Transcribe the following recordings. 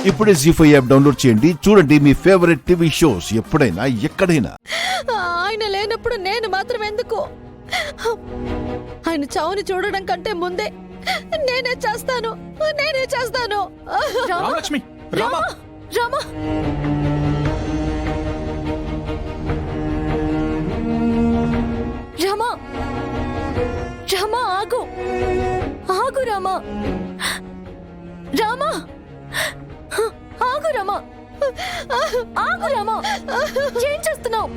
ఇప్పుడే జీ5 app download చేయండి. చూడండి మీ ఫేవరెట్ టీవీ షోస్ ఎప్పుడైనా ఎక్కడైనా. ఆయన లేనప్పుడు నేను మాత్రం ఎందుకు? ఆయన చావుని చూడడం కంటే ముందే నేనే చేస్తాను. రామలక్ష్మి, రామా, రామా, రామా, రామా, ఆగు, ఆగు రామా, రామా, ఆగు రామా, ఆగు రామా, ఏం చేస్తున్నావు?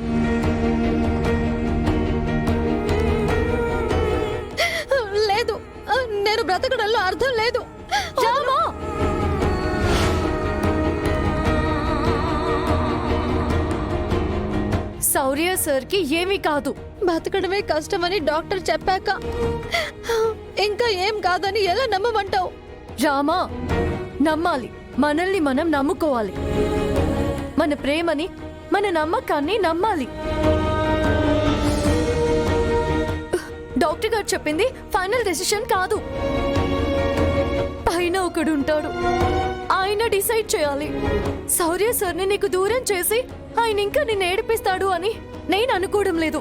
లేదు, నేను బ్రతకడంలో అర్థం లేదు. రామా, శౌర్య సార్కి ఏమీ కాదు, బతకడమే కష్టమని డాక్టర్ చెప్పాక ఇంకా ఏం కాదని ఎలా నమ్మమంటావు? రామా, నమ్మాలి. మనల్ని మనం నమ్ముకోవాలి. మన ప్రేమని, మన నమ్మకాన్ని నమ్మాలి. డాక్టర్ గారు చెప్పింది ఫైనల్ డెసిషన్ కాదు. పైన ఒకడు ఉంటాడు, ఆయన డిసైడ్ చేయాలి. శౌర్య సార్ని నీకు దూరం చేసి ఆయన ఇంకా నిన్ను ఏడిపిస్తాడు అని నేను అనుకోవడం లేదు.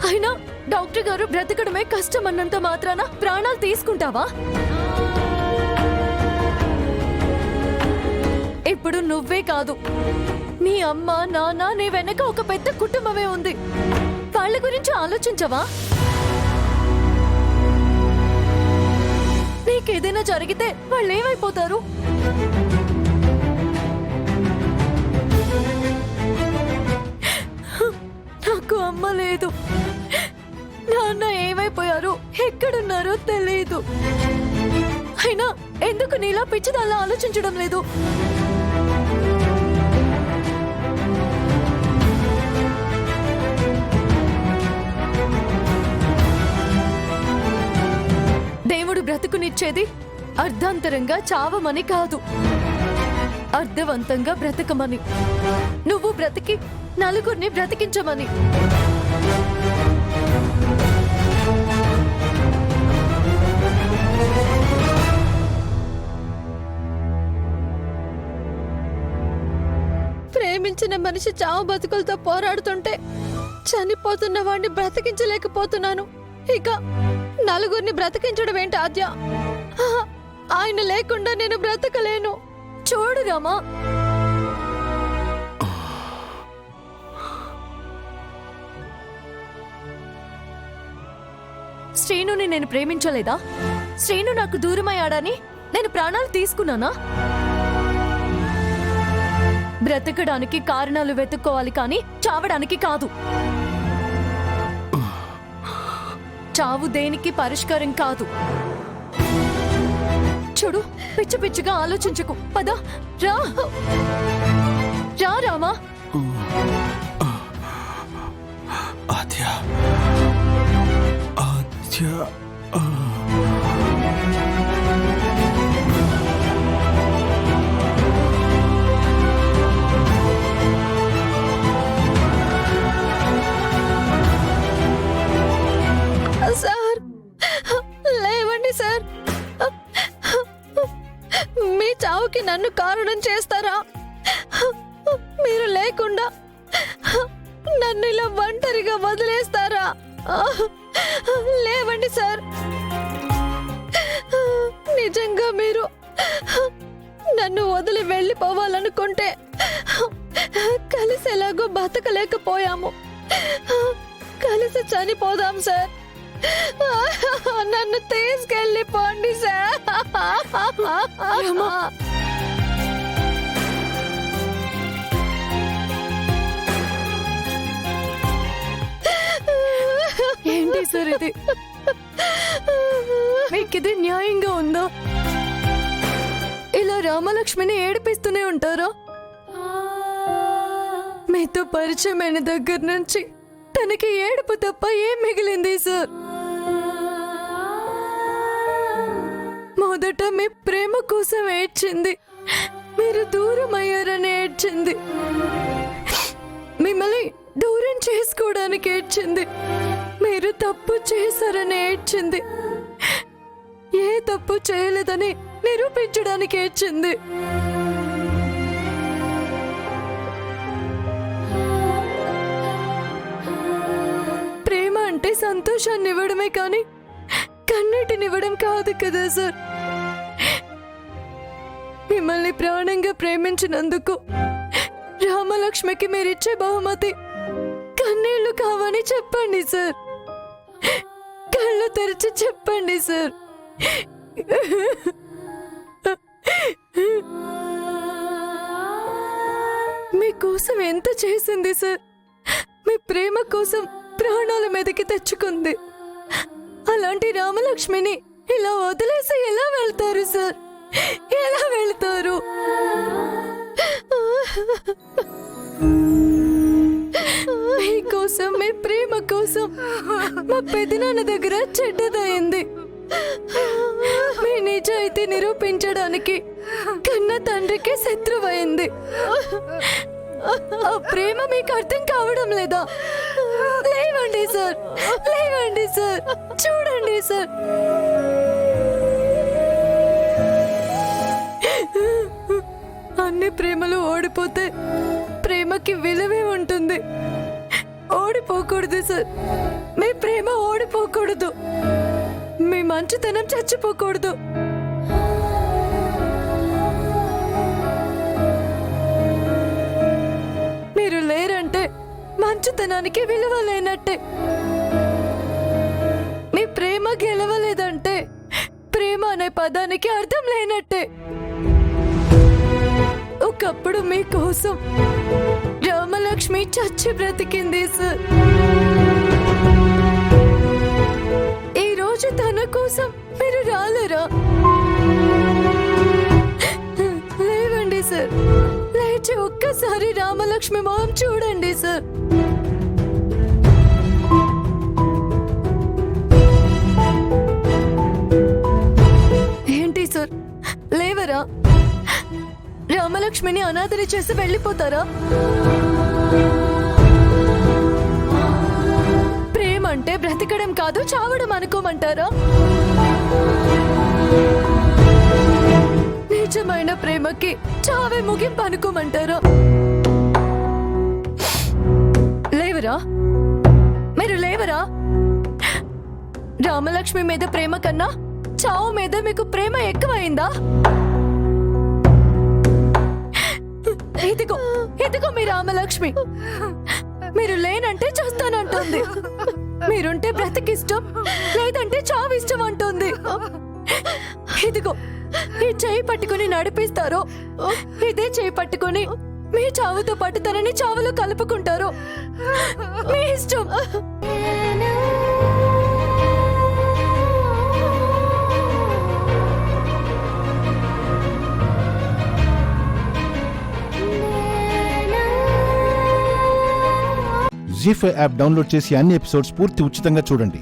అయినా డాక్టర్ గారు బ్రతకడమే కష్టం అన్నంత మాత్రాన ప్రాణాలు తీసుకుంటావా? ఇప్పుడు నువ్వే కాదు, నీ అమ్మ, నాన్న, నీ వెనక ఒక పెద్ద కుటుంబమే ఉంది. వాళ్ళ గురించి ఆలోచించవా? నీకేదైనా జరిగితే వాళ్ళు ఏమైపోతారు? నాకు అమ్మ లేదు, నాన్న ఏమైపోయారు, ఎక్కడున్నారో తెలియదు. అయినా ఎందుకు నీలా పిచ్చిదల్లా ఆలోచించడం లేదు? దేవుడు బ్రతుకునిచ్చేది అర్ధాంతరంగా చావమని కాదు, అర్థవంతంగా బ్రతకమని. నువ్వు బ్రతికి నలుగురిని బ్రతికించమని. ప్రేమించిన మనిషి చావు బతుకులతో పోరాడుతుంటే చనిపోతున్న వాడిని బ్రతికించలేకపోతున్నాను. ఇక నలుగురిని బ్రతికించడం ఏంటి ఆద్య? ఆయన లేకుండా నేను బ్రతకలేను. చూడు రామా, శ్రీనుని నేను ప్రేమించలేదా? శ్రీను నాకు దూరమయ్యాడని నేను ప్రాణాలు తీసుకున్నానా? బ్రతకడానికి కారణాలు వెతుక్కోవాలి కానీ చావడానికి కాదు. చావు దేనికి పరిష్కారం కాదు. చూడు, పిచ్చి పిచ్చిగా ఆలోచించకు. పద, రా, రా రామా. ఆద్య, ఆద్య, సార్, లేవండి సార్. మీ చావుకి నన్ను కారణం చేస్తారా? మీరు లేకుండా నన్ను ఇలా ఒంటరిగా వదిలేస్తారా? లేవండి సార్. నిజంగా మీరు నన్ను వదిలి వెళ్ళిపోవాలనుకుంటే కలిసి ఎలాగో బతకలేకపోయాము. కలిసి చనిపోదాం సార్. నన్ను తీసుకెళ్ళిపోండి సార్. ఏంటి సార్ ఇది? మీకిది న్యాయంగా ఉందా? ఇలా రామలక్ష్మిని ఏడిపిస్తూనే ఉంటారా? మీతో పరిచయమైన దగ్గర నుంచి తనకి ఏడుపు తప్ప ఏం మిగిలింది సార్? మొదట మీ ప్రేమ కోసం ఏడ్చింది, మీరు దూరం అయ్యారని ఏడ్చింది. మిమ్మల్ని దూరం చేసుకోవడానికి ఏడ్చింది, మీరు తప్పు చేశారని ఏడ్చింది. తప్పు చేయలేదని నిరూపించడానికి ఏడ్చింది. ప్రేమ అంటే సంతోషాన్ని ఇవ్వడమే కానీ కన్నీటినివ్వడం కాదు కదా సార్. మిమ్మల్ని ప్రాణంగా ప్రేమించినందుకు రామలక్ష్మికి మీరిచ్చే బహుమతి కన్నీళ్లు కావని చెప్పండి సార్. కళ్ళు తెరిచి చెప్పండి సార్. మీకోసం ఎంత చేసింది సార్. మీ ప్రేమ కోసం ప్రాణాల మీదకి తెచ్చుకుంది. అలాంటి రామలక్ష్మిని ఇలా వదిలేసి ఎలా వెళ్తారు సార్? ఎలా వెళ్తారు? మీకోసం, మీ ప్రేమ కోసం మా పెదనాన్న దగ్గర చెడ్డదయింది. మీ నిజాయితీ నిరూపించడానికి కన్న తండ్రికి శత్రువైంది. ఆ ప్రేమ మీకు అర్థం కావడం లేదా? లేవండి సార్, లేవండి సార్, చూడండి సార్. అన్ని ప్రేమలు ఓడిపోతే ప్రేమకి విలువే ఉంటుంది. ఓడిపోకూడదు సార్. మీ ప్రేమ ఓడిపోకూడదు. మీ మంచితనం చచ్చిపోకూడదు. మీరు లేరంటే మంచితనానికి విలువ లేనట్టే. మీ ప్రేమ గెలవలేదంటే ప్రేమ అనే పదానికి అర్థం లేనట్టే. ఒకప్పుడు మీకోసం రామలక్ష్మి చచ్చి బ్రతికింది సార్. ఈ రోజు తన కోసం మీరు రాలేరా? లేవండి సార్, లేచి ఒక్కసారి రామలక్ష్మి మొహం చూడండి సార్. ఏంటి సార్, లేవరా? రామలక్ష్మిని అనాథని చేసి వెళ్ళిపోతారా? ప్రేమ అంటే బ్రతికడం కాదు, చావడం అనుకోమంటారా? నిజమైన ప్రేమకి చావే ముగింపు అనుకోమంటారా? లేవరా? మీరు లేవరా? రామలక్ష్మి మీద ప్రేమ కన్నా చావు మీద మీకు ప్రేమ ఎక్కువైందా? ఇదిగో, ఇదిగో మీ రామలక్ష్మి. మీరు లేనంటే చేస్తానంటుంది. మీరుంటే బ్రతికిష్టం, లేదంటే చావు ఇష్టం అంటుంది. ఇదిగో, ఈ చేయి పట్టుకుని నడిపిస్తారో, ఇదే చేయి పట్టుకుని మీ చావుతో పాటు తనని చావులో కలుపుకుంటారో మీ ఇష్టం. జీ5 యాప్ డౌన్లోడ్ చేసి అన్ని ఎపిసోడ్స్ పూర్తి ఉచితంగా చూడండి.